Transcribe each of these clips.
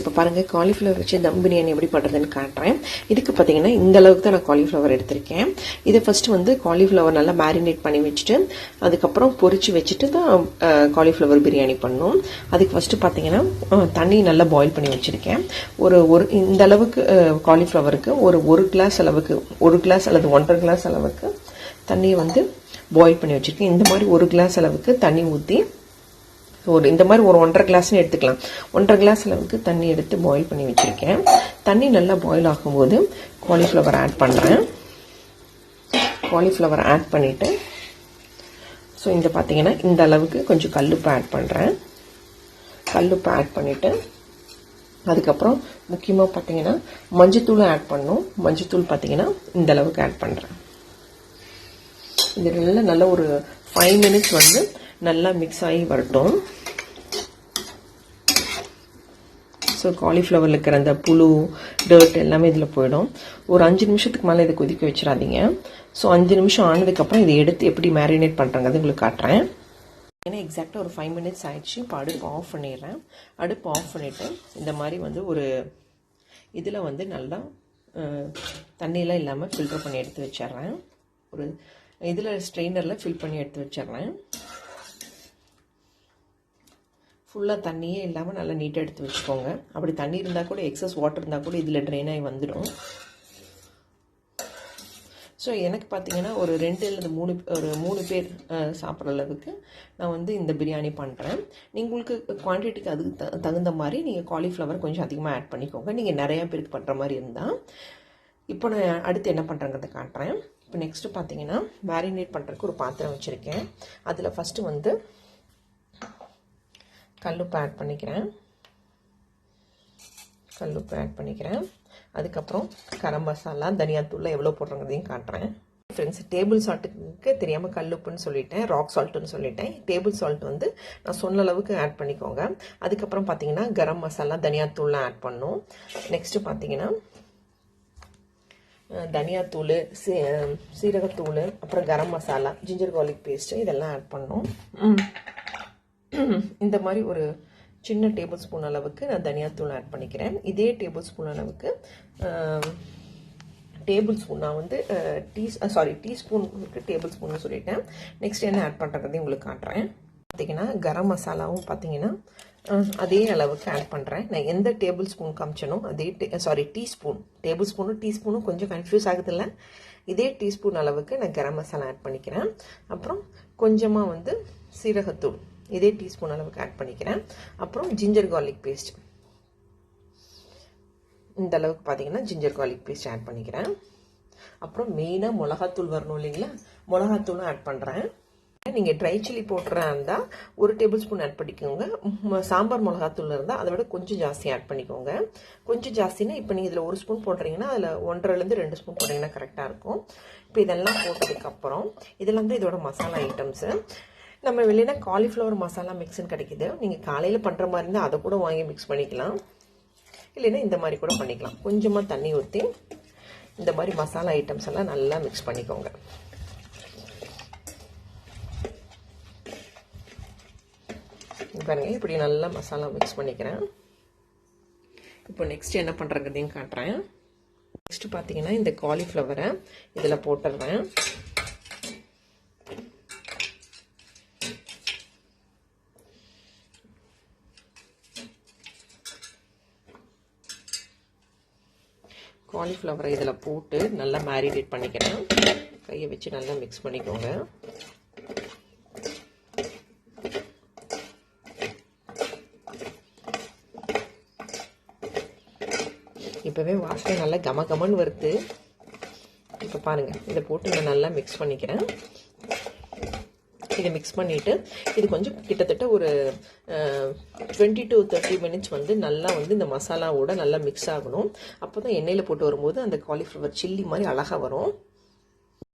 இப்போ பாருங்கள் காலிஃப்ளவர் வச்சு தம் பிரியாணி எப்படி பண்ணுறதுன்னு காட்டுறேன். இதுக்கு பார்த்தீங்கன்னா இந்த அளவுக்கு தான் நான் காலிஃப்ளவர் எடுத்திருக்கேன். இதை ஃபஸ்ட்டு வந்து காலிஃப்ளவர் நல்லா மேரினேட் பண்ணி வச்சுட்டு அதுக்கப்புறம் பொரிச்சு வச்சுட்டு தான் காலிஃப்ளவர் பிரியாணி பண்ணணும். அதுக்கு ஃபஸ்ட்டு பார்த்தீங்கன்னா தண்ணி நல்லா பாயில் பண்ணி வச்சுருக்கேன். ஒரு இந்த அளவுக்கு காலிஃப்ளவருக்கு ஒரு கிளாஸ் அளவுக்கு 1 கிளாஸ் அல்லது 1.5 கிளாஸ் அளவுக்கு தண்ணியை வந்து பாயில் பண்ணி வச்சுருக்கேன். இந்த மாதிரி 1 கிளாஸ் அளவுக்கு தண்ணி ஊற்றி இந்த மாதிரி ஒரு 1.5 கிளாஸ்னு எடுத்துக்கலாம். 1.5 கிளாஸ் அளவுக்கு தண்ணி எடுத்து பாயில் பண்ணி வச்சுருக்கேன். தண்ணி நல்லா பாயில் ஆகும்போது காலிஃப்ளவர் ஆட் பண்ணுறேன். காலிஃப்ளவர் ஆட் பண்ணிவிட்டு இந்த பார்த்தீங்கன்னா இந்த அளவுக்கு கொஞ்சம் கல்லுப்பு ஆட் பண்ணுறேன். கல்லுப்பு ஆட் பண்ணிவிட்டு அதுக்கப்புறம் முக்கியமாக பார்த்தீங்கன்னா மஞ்சத்தூளும் ஆட் பண்ணணும். மஞ்சத்தூள் பார்த்தீங்கன்னா இந்த அளவுக்கு ஆட் பண்ணுறேன். இது நல்லா ஒரு 5 மினிட்ஸ் வந்து நல்லா மிக்ஸ் ஆகி வரட்டும். காலிஃப்ளவரில் இருக்கிற அந்த புழு டர்ட் எல்லாமே இதில் போயிடும். ஒரு 5 நிமிஷத்துக்கு மேலே இதை கொதிக்க வச்சிடாதீங்க. 5 நிமிஷம் ஆனதுக்கப்புறம் இதை எடுத்து எப்படி மேரினேட் பண்ணுறாங்க உங்களுக்கு காட்டுறேன். ஏன்னா எக்ஸாக்டாக ஒரு 5 மினிட்ஸ் ஆயிடுச்சு. இப்போ அடுப்பு ஆஃப் பண்ணிடுறேன். அடுப்பு ஆஃப் பண்ணிவிட்டு இந்த மாதிரி வந்து ஒரு இதில் வந்து நல்லா தண்ணியெலாம் இல்லாமல் ஃபில்டர் பண்ணி எடுத்து வச்சிட்றேன். ஒரு இதில் ஸ்ட்ரெயினரில் ஃபில் பண்ணி எடுத்து வச்சிட்றேன். ஃபுல்லாக தண்ணியே இல்லாமல் நல்லா நீட்டாக எடுத்து வச்சுக்கோங்க. அப்படி தண்ணி இருந்தால் கூட எக்ஸஸ் வாட்டர் இருந்தால் கூட இதில் ட்ரெயின் ஆகி வந்துடும். எனக்கு பார்த்தீங்கன்னா ஒரு 2 அல்லது 3 பேர் சாப்பிட்ற அளவுக்கு நான் வந்து இந்த பிரியாணி பண்ணுறேன். உங்களுக்கு குவான்டிட்டிக்கு அதுக்கு தகுந்த மாதிரி நீங்கள் காலிஃப்ளவர் கொஞ்சம் அதிகமாக ஆட் பண்ணிக்கோங்க. நீங்கள் நிறையா பேருக்கு பண்ணுற மாதிரி இருந்தால். இப்போ நான் அடுத்து என்ன பண்ணுறேங்கிறத காட்டுறேன். இப்போ நெக்ஸ்ட்டு பார்த்தீங்கன்னா மேரினேட் பண்ணுறதுக்கு ஒரு பாத்திரம் வச்சுருக்கேன். அதில் ஃபஸ்ட்டு வந்து கல்லுப்பு ஆட் பண்ணிக்கிறேன். அதுக்கப்புறம் கரம் மசாலா தனியாத்தூள் எவ்வளோ போடுறங்கிறதையும் காட்டுறேன். ஃப்ரெண்ட்ஸ், டேபிள் சால்ட்டுக்கு தெரியாமல் கல்லுப்புன்னு சொல்லிட்டேன், ராக் சால்ட்டுன்னு சொல்லிட்டேன். டேபிள் சால்ட் வந்து நான் சொன்ன அளவுக்கு ஆட் பண்ணிக்கோங்க. அதுக்கப்புறம் பார்த்தீங்கன்னா கரம் மசாலா தனியாத்தூள்லாம் ஆட் பண்ணணும். நெக்ஸ்ட்டு பார்த்தீங்கன்னா தனியாத்தூள், சீரகத்தூள், அப்புறம் garam masala, ginger garlic paste இதெல்லாம் ஆட் பண்ணணும். இந்த மாதிரி ஒரு சின்ன டேபிள் ஸ்பூன் அளவுக்கு நான் தனியாத்தூள் ஆட் பண்ணிக்கிறேன். இதே டேபிள் ஸ்பூன் அளவுக்கு நான் வந்து டீஸ்பூனுக்கு டேபிள் ஸ்பூன்னு சொல்லிட்டேன். நெக்ஸ்ட் என்ன ஆட் பண்ணுறதையும் உங்களுக்கு காட்டுறேன். பார்த்தீங்கன்னா கரம் மசாலாவும் பார்த்தீங்கன்னா அதே அளவுக்கு ஆட் பண்ணுறேன். நான் எந்த டேபிள் ஸ்பூன் காமிச்சனோ அதே டீஸ்பூன், டேபிள் ஸ்பூனும் டீஸ்பூனும் கொஞ்சம் கன்ஃபியூஸ் ஆகுதில்ல. இதே டீஸ்பூன் அளவுக்கு நான் கரம் மசாலா ஆட் பண்ணிக்கிறேன். அப்புறம் கொஞ்சமாக வந்து சீரகத்தூள் இதே டீஸ்பூன் அளவுக்கு ஆட் பண்ணிக்கிறேன். அப்புறம் ஜிஞ்சர் கார்லிக் பேஸ்ட் இந்த அளவுக்கு பார்த்தீங்கன்னா ஜிஞ்சர் கார்லிக் பேஸ்ட் ஆட் பண்ணிக்கிறேன். அப்புறம் மெயினாக மிளகாத்தூள் வரணும் இல்லைங்களா, மிளகாத்தூளும் ஆட் பண்ணுறேன். நீங்கள் ட்ரை சில்லி போட்டுறா இருந்தால் 1 டேபிள் ஸ்பூன் ஆட் பண்ணிக்கோங்க. சாம்பார் மிளகாத்தூள் இருந்தால் அதை விட கொஞ்சம் ஜாஸ்தி ஆட் பண்ணிக்கோங்க. கொஞ்சம் ஜாஸ்தினா இப்போ நீங்கள் இதில் 1 ஸ்பூன் போடுறீங்கன்னா அதில் 1.5லேருந்து 2 ஸ்பூன் போட்டிங்கன்னா கரெக்டாக இருக்கும். இப்போ இதெல்லாம் போட்டதுக்கப்புறம் இதெல்லாம் தான் இதோட மசாலா ஐட்டம்ஸு. நம்ம வெளியில காலிஃப்ளவர் மசாலா மிக்ஸ்ன்னு கிடைக்குது. நீங்கள் காலையில் பண்ணுற மாதிரி இருந்தால் அதை கூட வாங்கி மிக்ஸ் பண்ணிக்கலாம். இல்லைன்னா இந்த மாதிரி கூட பண்ணிக்கலாம். கொஞ்சமாக தண்ணி ஊற்றி இந்த மாதிரி மசாலா ஐட்டம்ஸ் எல்லாம் நல்லா மிக்ஸ் பண்ணிக்கோங்க. பாருங்க, இப்படி நல்லா மசாலா மிக்ஸ் பண்ணிக்கிறேன். இப்போ நெக்ஸ்ட் என்ன பண்ணுறதையும் காட்டுறேன். நெக்ஸ்ட் பார்த்தீங்கன்னா இந்த காலிஃப்ளவரை இதில் போட்டுடுறேன். காலிஃப்ளவரை இதில் போட்டு நல்லா மேரினேட் பண்ணிக்கிறேன். கையை வச்சு நல்லா மிக்ஸ் பண்ணிக்கோங்க. இப்போவே வாசனை நல்லா கமகமன்னு வருது. இப்போ பாருங்கள், இதை போட்டு நான் நல்லா மிக்ஸ் பண்ணிக்கிறேன். இதை மிக்ஸ் பண்ணிவிட்டு இது கொஞ்சம் கிட்டத்தட்ட ஒரு 20 to 30 மினிட்ஸ் வந்து நல்லா வந்து இந்த மசாலாவோட நல்லா மிக்ஸ் ஆகணும். அப்போ தான் எண்ணெயில் போட்டு வரும்போது அந்த காலிஃப்ளவர் சில்லி மாதிரி அழகாக வரும்.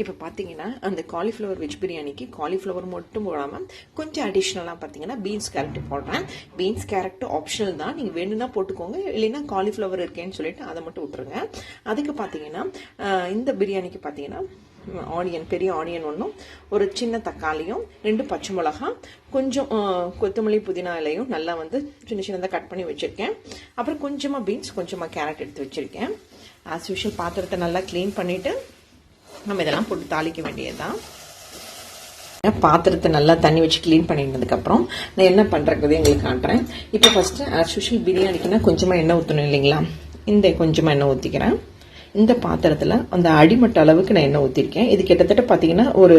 இப்போ பார்த்தீங்கன்னா அந்த காலிஃப்ளவர் வெஜ் பிரியாணிக்கு காலிஃப்ளவர் மட்டும் போடாமல் கொஞ்சம் அடிஷ்னலாக பார்த்தீங்கன்னா பீன்ஸ் கேரட் போடுறேன். பீன்ஸ் கேரட் ஆப்ஷனல் தான், நீங்கள் வேணும்னா போட்டுக்கோங்க, இல்லைன்னா காலிஃப்ளவர் இருக்கேன்னு சொல்லிட்டு அதை மட்டும் விட்டுருங்க. அதுக்கு பார்த்தீங்கன்னா இந்த பிரியாணிக்கு பார்த்தீங்கன்னா ஆனியன், பெரிய ஆனியன் ஒன்றும், ஒரு சின்ன தக்காளியும், 2 பச்சை மிளகாய், கொஞ்சம் கொத்தமல்லி புதினா இலையும் நல்லா வந்து சின்ன சின்னதாக கட் பண்ணி வச்சுருக்கேன். அப்புறம் கொஞ்சமாக பீன்ஸ், கொஞ்சமாக கேரட் எடுத்து வச்சுருக்கேன். ஆஸ் யூஷுவல் பாத்திரத்தை நல்லா க்ளீன் பண்ணிவிட்டு நம்ம இதெல்லாம் போட்டு தாளிக்க வேண்டியதுதான். பாத்திரத்தை நல்லா தண்ணி வச்சு க்ளீன் பண்ணினதுக்கப்புறம் நான் என்ன பண்ணுறது எங்களுக்கு காட்டுறேன். இப்போ ஃபஸ்ட்டு ஆஸ் யூஷுவல் பிரியாணிக்குன்னா கொஞ்சமாக எண்ணெய் ஊற்றணும் இல்லைங்களா? இந்த கொஞ்சமாக எண்ணெய் ஊற்றிக்கிறேன். இந்த பாத்திரத்தில் அந்த அடிமட்ட அளவுக்கு நான் எண்ணெய் ஊற்றிருக்கேன். இது கிட்டத்தட்ட பார்த்தீங்கன்னா ஒரு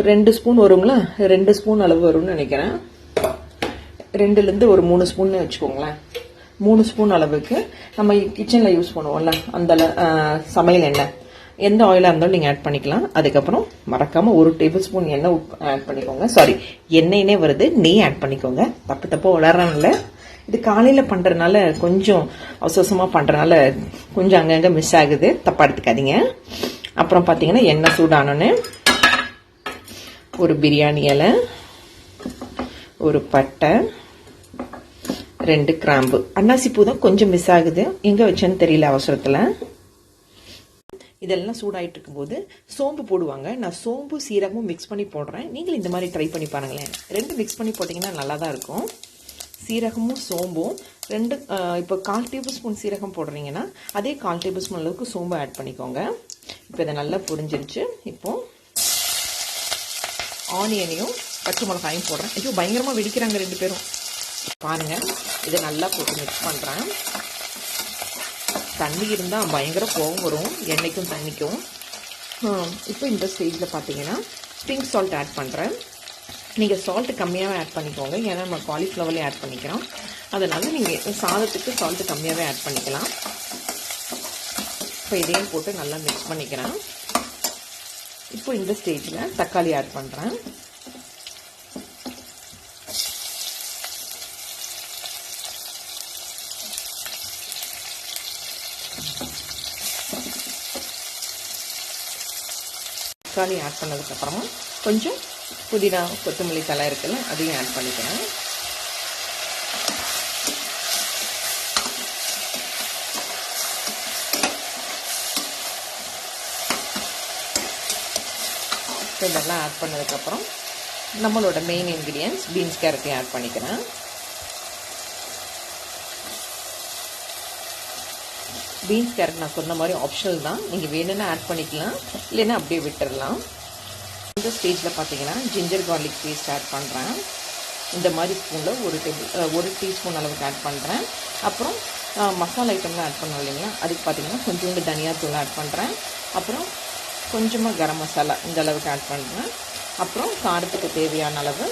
2 ஸ்பூன் வருங்களா? 2 ஸ்பூன் அளவு வரும்னு நினைக்கிறேன். 2லேருந்து ஒரு 3 ஸ்பூன்னு வச்சுக்கோங்களேன். 3 ஸ்பூன் அளவுக்கு நம்ம கிச்சனில் யூஸ் பண்ணுவோம்ல அந்த சமையல் எண்ணெய், எந்த ஆயிலாக இருந்தாலும் நீங்கள் ஆட் பண்ணிக்கலாம். அதுக்கப்புறம் மறக்காமல் 1 டேபிள் ஸ்பூன் எண்ணெய் ஆட் பண்ணிக்கோங்க. சாரி, எண்ணெயினே வருது, நெய் ஆட் பண்ணிக்கோங்க. தப்பு வளர்றாங்கல்ல. இது காலையில் பண்ணுறதுனால கொஞ்சம் அவசரமாக பண்ணுறதுனால கொஞ்சம் அங்கங்கே மிஸ் ஆகுது, தப்பாக எடுத்துக்காதீங்க. அப்புறம் பார்த்தீங்கன்னா எண்ணெய் சூடானோன்னு ஒரு பிரியாணி இலை, ஒரு பட்டை, 2 கிராம்பு, அன்னாசி பூ தான் கொஞ்சம் மிஸ் ஆகுது, எங்கே வச்சேன்னு தெரியல அவசரத்தில். இதெல்லாம் சூடாயிட்டு இருக்கும்போது சோம்பு போடுவாங்க. நான் சோம்பு சீரகமும் மிக்ஸ் பண்ணி போடுறேன். நீங்கள் இந்த மாதிரி ட்ரை பண்ணி பாருங்களேன். 2 மிக்ஸ் பண்ணி போட்டிங்கன்னா நல்லா தான் இருக்கும். சீரகமும் சோம்பும் 2 இப்போ 1/4 டேபிள் ஸ்பூன் சீரகம் போடுறீங்கன்னா அதே 1/4 டேபிள் ஸ்பூன் அளவுக்கு சோம்பு ஆட் பண்ணிக்கோங்க. இப்போ இதை நல்லா புரிஞ்சிருச்சு. இப்போது ஆனியனையும் பச்சை மிளகாயும் போடுறேன். ஐயோ பயங்கரமாக வெடிக்கிறாங்க 2 பேரும். பாருங்கள், இதை நல்லா போட்டு மிக்ஸ் பண்ணுறேன். தண்ணி இருந்தால் பயங்கர கோவம் வரும், எண்ணெய்க்கும் தண்ணிக்கும். இப்போ இந்த ஸ்டேஜில் பார்த்தீங்கன்னா பிங்க் சால்ட் ஆட் பண்ணுறேன். நீங்கள் சால்ட்டு கம்மியாகவே ஆட் பண்ணிக்கோங்க, ஏன்னா நம்ம காலிஃப்ளவர்லேயே ஆட் பண்ணிக்கிறோம். அதனால் நீங்கள் சாதத்துக்கு சால்ட்டு கம்மியாகவே ஆட் பண்ணிக்கலாம். இப்போ இதையும் போட்டு நல்லா மிக்ஸ் பண்ணிக்கிறேன். இப்போ இந்த ஸ்டேஜில் தக்காளி ஆட் பண்ணுறேன். தக்காளி ஆட் பண்ணதுக்கப்புறமா கொஞ்சம் புதினா கொத்தமல்லி தலை இருக்குல்ல, அதையும் ஆட் பண்ணிக்கிறேன். இதெல்லாம் ஆட் பண்ணதுக்கப்புறம் நம்மளோட மெயின் இன்க்ரீடியன்ஸ் பீன்ஸ் கேரட்டையும் ஆட் பண்ணிக்கிறேன். பீன்ஸ் கேரட் நான் சொன்ன மாதிரி ஆப்ஷனல் தான், நீங்கள் வேணும்னா ஆட் பண்ணிக்கலாம், இல்லைன்னா அப்படியே விட்டுடலாம். இந்த ஸ்டேஜில் பார்த்தீங்கன்னா ஜிஞ்சர் கார்லிக் பேஸ்ட் ஆட் பண்ணுறேன். இந்த மாதிரி ஸ்பூனில் 1 டீஸ்பூன் அளவுக்கு ஆட் பண்ணுறேன். அப்புறம் மசாலா ஐட்டம்லாம் ஆட் பண்ணோம் இல்லைங்களா, அதுக்கு பார்த்தீங்கன்னா கொஞ்சோண்டு தனியாத்தூள் ஆட் பண்ணுறேன். அப்புறம் கொஞ்சமாக கரம் மசாலா இந்த அளவுக்கு ஆட் பண்ணுறேன். அப்புறம் காரத்துக்கு தேவையான அளவு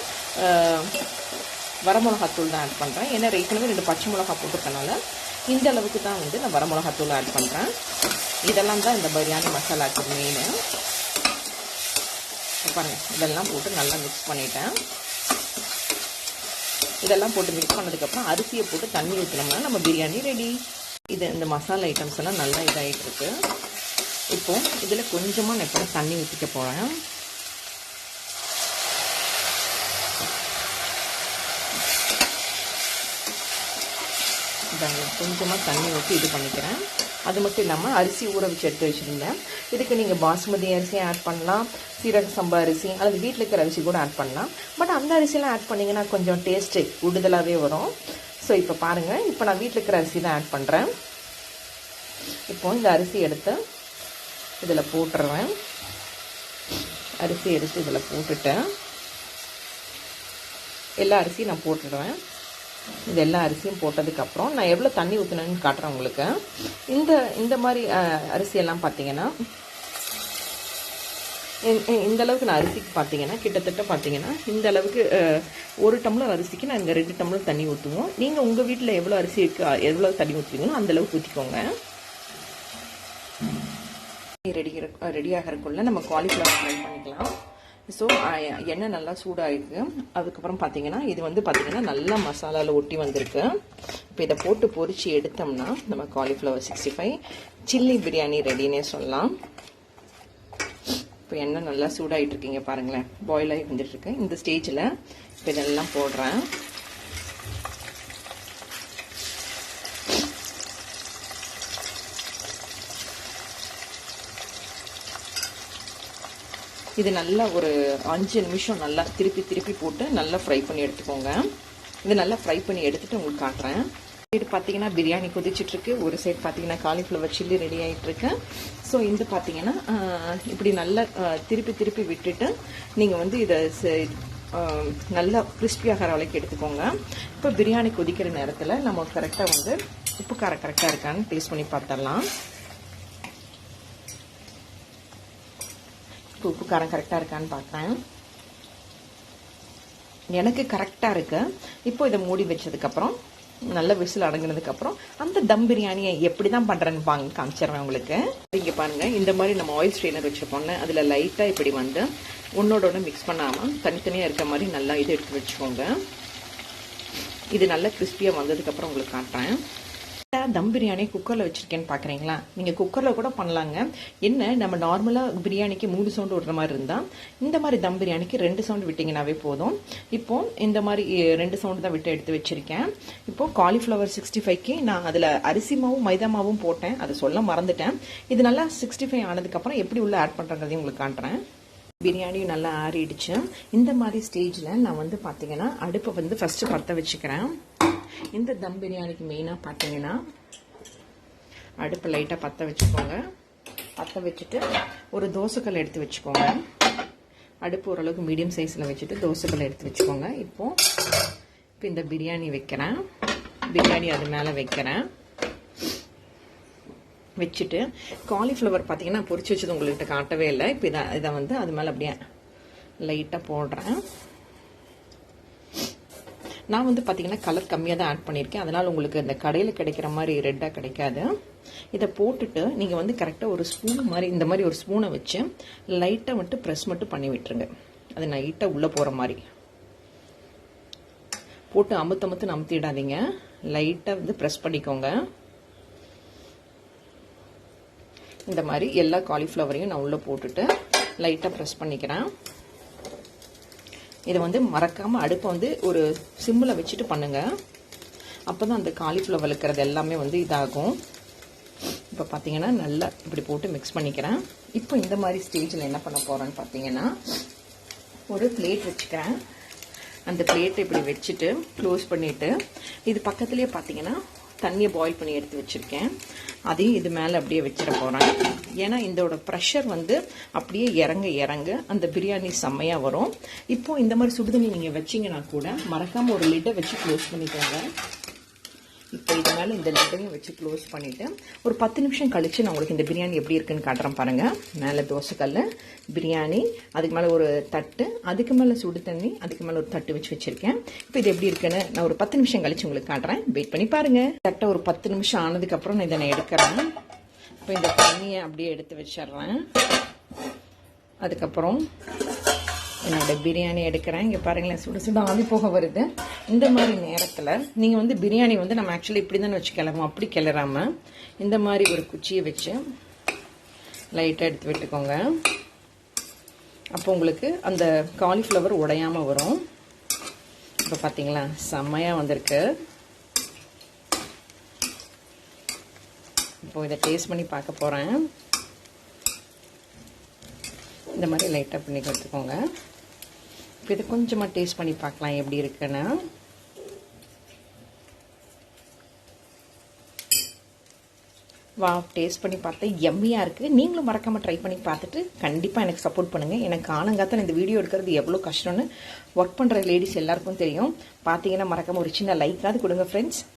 வரமிளகாத்தூள் தான் ஆட் பண்ணுறேன். ஏன்னா ஏற்கனவே 2 பச்சை மிளகா போட்டிருக்கனால இந்த அளவுக்கு தான் வந்து நான் வரமிளகாத்தூள் ஆட் பண்ணுறேன். இதெல்லாம் தான் இந்த பிரியாணி மசாலாக்கு மெயின். பாருங்கள், இதெல்லாம் போட்டு நல்லா மிக்ஸ் பண்ணிட்டேன். இதெல்லாம் போட்டு மிக்ஸ் பண்ணதுக்கப்புறம் அரிசியை போட்டு தண்ணி ஊற்றினோம்னா நம்ம பிரியாணி ரெடி. இந்த மசாலா ஐட்டம்ஸ் எல்லாம் நல்லா இதாகிட்டுருக்கு. இப்போது இதில் கொஞ்சமாக நான் இப்போ தண்ணி ஊற்றிக்க போகிறேன். கொஞ்சமாக தண்ணி ஊற்றி இது பண்ணிக்கிறேன். அது மட்டும் இல்லாமல் அரிசி ஊற வச்சு எடுத்து வச்சுருந்தேன். இதுக்கு நீங்கள் பாஸ்மதி அரிசியை ஆட் பண்ணலாம், சீரக சம்பா அரிசி அல்லது வீட்டில் இருக்கிற அரிசி கூட ஆட் பண்ணலாம். பட் அந்த அரிசியெலாம் ஆட் பண்ணிங்கன்னா கொஞ்சம் டேஸ்ட்டு கூடுதலாகவே வரும். ஸோ இப்போ பாருங்கள், இப்போ நான் வீட்டில் இருக்கிற அரிசி தான் ஆட் பண்ணுறேன். இப்போது இந்த அரிசி எடுத்து இதில் போட்டுருவேன். அரிசி எடுத்து இதில் போட்டுட்டேன். எல்லா அரிசியும் நான் போட்டுடுவேன். இது எல்லா அரிசியும் போட்டதுக்கப்புறம் நான் எவ்வளோ தண்ணி ஊற்றினேன்னு காட்டுறேன் உங்களுக்கு. இந்த மாதிரி அரிசியெல்லாம் பார்த்தீங்கன்னா இந்த அளவுக்கு நான் அரிசிக்கு பார்த்தீங்கன்னா கிட்டத்தட்ட பார்த்தீங்கன்னா இந்த அளவுக்கு 1 டம்ளர் அரிசிக்கு நான் இங்கே 2 டம்ளர் தண்ணி ஊற்றுவோம். நீங்கள் உங்கள் வீட்டில் எவ்வளோ அரிசி இருக்குது, எவ்வளோ தண்ணி ஊற்றுவீங்களோ அந்தளவுக்கு ஊற்றிக்கோங்க. ரெடி ஆகிறதுக்குள்ளே நம்ம காலிஃப்ளவர் ஃப்ரை பண்ணிக்கலாம். ஸோ எண்ணெய் நல்லா சூடாகிருக்கு. அதுக்கப்புறம் பார்த்தீங்கன்னா இது வந்து பார்த்தீங்கன்னா நல்லா மசாலாவில் ஒட்டி வந்திருக்கு. இப்போ இதை போட்டு பொரிச்சு எடுத்தோம்னா நம்ம காலிஃப்ளவர் 65 சில்லி பிரியாணி ரெடினே சொல்லலாம். இப்போ எண்ணெய் நல்லா சூடாகிட்டு இருக்கீங்க பாருங்களேன், பாயில் ஆகி வந்துட்டுருக்கு. இந்த ஸ்டேஜில் இப்போ இதெல்லாம் போடுறேன். இது நல்லா ஒரு 5 நிமிஷம் நல்லா திருப்பி போட்டு நல்லா ஃப்ரை பண்ணி எடுத்துக்கோங்க. இது நல்லா ஃப்ரை பண்ணி எடுத்துகிட்டு உங்களுக்கு காட்டுறேன். சைடு பார்த்தீங்கன்னா பிரியாணி கொதிச்சிட்ருக்கு, ஒரு சைடு பார்த்தீங்கன்னா காலிஃப்ளவர் சில்லி ரெடி ஆகிட்டுருக்கு. ஸோ இந்த பார்த்தீங்கன்னா இப்படி நல்லா திருப்பி விட்டுட்டு நீங்கள் வந்து இதை நல்லா கிறிஸ்பியாகிற வரைக்கும் எடுத்துக்கோங்க. இப்போ பிரியாணி கொதிக்கிற நேரத்தில் நம்ம கரெக்டாக வந்து உப்பு காரம் கரெக்டாக இருக்கான்னு டேஸ்ட் பண்ணி பார்த்துடலாம். இப்போ உப்பு காரம் கரெக்டாக இருக்கான்னு பார்க்குறேன். எனக்கு கரெக்டாக இருக்கு. இப்போ இதை மூடி வச்சதுக்கப்புறம் நல்ல விசில் அடங்கினதுக்கப்புறம் அந்த தம் பிரியாணியை எப்படி தான் பண்ணுறேன்னு காமிச்சிடுறேன் உங்களுக்கு. இங்கே பாருங்கள், இந்த மாதிரி நம்ம ஆயில் ஸ்ட்ரெயினர் வச்சுருப்போங்க, அதில் லைட்டாக இப்படி வந்து ஒன்னோட மிக்ஸ் பண்ணாமல் தனித்தனியாக இருக்க மாதிரி நல்லா இது எடுத்து வச்சுக்கோங்க. இது நல்லா கிறிஸ்பியாக வந்ததுக்கப்புறம் உங்களுக்கு காட்டுறேன். தம் பிரியாணி குக்கரில் வச்சுருக்கேன்னு பார்க்குறீங்களா? நீங்கள் குக்கரில் கூட பண்ணலாங்க. என்ன, நம்ம நார்மலாக பிரியாணிக்கு 3 சவுண்டு விடுற மாதிரி இருந்தால் இந்த மாதிரி தம் பிரியாணிக்கு 2 சவுண்டு விட்டிங்கனாவே போதும். இப்போது இந்த மாதிரி 2 சவுண்டு தான் விட்டு எடுத்து வச்சுருக்கேன். இப்போது காலிஃப்ளவர் 65க்கு நான் அதில் அரிசி மாவும் மைதா மாவும் போட்டேன், அதை சொல்ல மறந்துட்டேன். இது நல்லா 65 ஆனதுக்கப்புறம் எப்படி உள்ள ஆட் பண்ணுறதையும் உங்களுக்கு காட்டுறேன். பிரியாணியும் நல்லா ஆறிடுச்சு. இந்த மாதிரி ஸ்டேஜில் நான் வந்து பார்த்தீங்கன்னா அடுப்பை வந்து ஃபஸ்ட்டு பற்ற வச்சுக்கிறேன். இந்த தம் பிரியாணிக்கு மெயினாக பார்த்தீங்கன்னா அடுப்பை லைட்டாக பற்ற வச்சுக்கோங்க. பற்ற வச்சுட்டு ஒரு தோசைக்கல் எடுத்து வச்சுக்கோங்க. அடுப்பு ஓரளவுக்கு மீடியம் சைஸில் வச்சுட்டு தோசைக்கல் எடுத்து வச்சுக்கோங்க. இப்போ இந்த பிரியாணி வைக்கிறேன். பிரியாணி அது மேலே வைக்கிறேன். வச்சுட்டு காலிஃப்ளவர் பார்த்தீங்கன்னா பொரிச்சு வச்சது உங்கள்கிட்ட காட்டவே இல்லை. இப்போ இதை வந்து அது மேலே அப்படியே லைட்டாக போடுறேன். நான் வந்து பார்த்தீங்கன்னா கலர் கம்மியாக தான் ஆட் பண்ணியிருக்கேன், அதனால் உங்களுக்கு இந்த கடையில் கிடைக்கிற மாதிரி ரெட்டாக கிடைக்காது. இதை போட்டுட்டு நீங்கள் வந்து கரெக்டாக ஒரு ஸ்பூன் மாதிரி இந்த மாதிரி ஒரு ஸ்பூனை வச்சு லைட்டாக மட்டும் ப்ரெஸ் மட்டும் பண்ணி விட்டுருங்க. அது லைட்டாக உள்ளே போகிற மாதிரி போட்டு அமுத்திடாதீங்க, லைட்டாக வந்து ப்ரெஸ் பண்ணிக்கோங்க. இந்த மாதிரி எல்லா காலிஃப்ளவரையும் நான் உள்ளே போட்டுட்டு லைட்டாக ப்ரெஸ் பண்ணிக்கிறேன். இதை வந்து மறக்காமல் அடுப்பை வந்து ஒரு சிம்மில் வச்சுட்டு பண்ணுங்கள். அப்போ தான் அந்த காலிஃப்ளவர் இருக்கிறது எல்லாமே வந்து இதாகும். இப்போ பார்த்தீங்கன்னா நல்லா இப்படி போட்டு மிக்ஸ் பண்ணிக்கிறேன். இப்போ இந்த மாதிரி ஸ்டேஜில் என்ன பண்ண போகிறேன்னு பார்த்தீங்கன்னா ஒரு பிளேட் வச்சுக்கிறேன். அந்த பிளேட்டை இப்படி வச்சுட்டு க்ளோஸ் பண்ணிவிட்டு இது பக்கத்துலேயே பார்த்தீங்கன்னா தண்ணியை பாயில் பண்ணி எடுத்து வச்சுருக்கேன். அதையும் இது மேலே அப்படியே வச்சிட போகிறேன். ஏன்னா இதோட ப்ரெஷர் வந்து அப்படியே இறங்க அந்த பிரியாணி செம்மையாக வரும். இப்போது இந்த மாதிரி சுடுதண்ணி நீங்கள் வச்சிங்கன்னா கூட மறக்காமல் ஒரு லிட்டை வச்சு க்ளோஸ் பண்ணிக்கோங்க. இப்போ இது மேலே இந்த லிட்டையும் வச்சு க்ளோஸ் பண்ணிவிட்டு ஒரு 10 நிமிஷம் கழித்து நான் உங்களுக்கு இந்த பிரியாணி எப்படி இருக்குன்னு காட்டுறேன் பாருங்கள். மேலே தோசைக்கல், பிரியாணி, அதுக்கு மேலே ஒரு தட்டு, அதுக்கு மேலே சுடு தண்ணி, அதுக்கு மேலே ஒரு தட்டு வச்சு வச்சுருக்கேன். இப்போ இது எப்படி இருக்குன்னு நான் ஒரு 10 நிமிஷம் கழித்து உங்களுக்கு காட்டுறேன். வெயிட் பண்ணி பாருங்கள். தட்டை ஒரு 10 நிமிஷம் ஆனதுக்கப்புறம் நான் இதை நான் எடுக்கிறேன். இப்போ இந்த தண்ணியை அப்படியே எடுத்து வச்சிடுறேன். அதுக்கப்புறம் என்னோட பிரியாணி எடுக்கிறேன். இங்கே பாருங்களேன், சுட ஆவி போக வருது. இந்த மாதிரி நேரத்தில் நீங்கள் வந்து பிரியாணி வந்து நம்ம ஆக்சுவலி இப்படி தானே வச்சு கிளறுவோம், அப்படி கிளறாமல் இந்த மாதிரி ஒரு குச்சியை வச்சு லைட்டாக எடுத்து விட்டுக்கோங்க. அப்போ உங்களுக்கு அந்த காலிஃப்ளவர் உடையாமல் வரும். இப்போ பார்த்தீங்களா செம்மையாக வந்திருக்கு. இப்போ இதை டேஸ்ட் பண்ணி பார்க்க போகிறேன். இந்த மாதிரி லைட்டாக பண்ணி கொடுத்துக்கோங்க. இப்போ இது கொஞ்சமாக டேஸ்ட் பண்ணி பார்க்கலாம் எப்படி இருக்குன்னு. வா, டேஸ்ட் பண்ணி பார்த்தா எம்மியாக இருக்குது. நீங்களும் மறக்காமல் ட்ரை பண்ணி பார்த்துட்டு கண்டிப்பாக எனக்கு சப்போர்ட் பண்ணுங்கள். எனக்கு காலங்காத்தால் இந்த வீடியோ எடுக்கிறது எவ்வளோ கஷ்டம்னு ஒர்க் பண்ணுற லேடிஸ் எல்லாருக்கும் தெரியும். பார்த்தீங்கன்னா மறக்காமல் ஒரு சின்ன லைக்காவது கொடுங்க ஃப்ரெண்ட்ஸ்.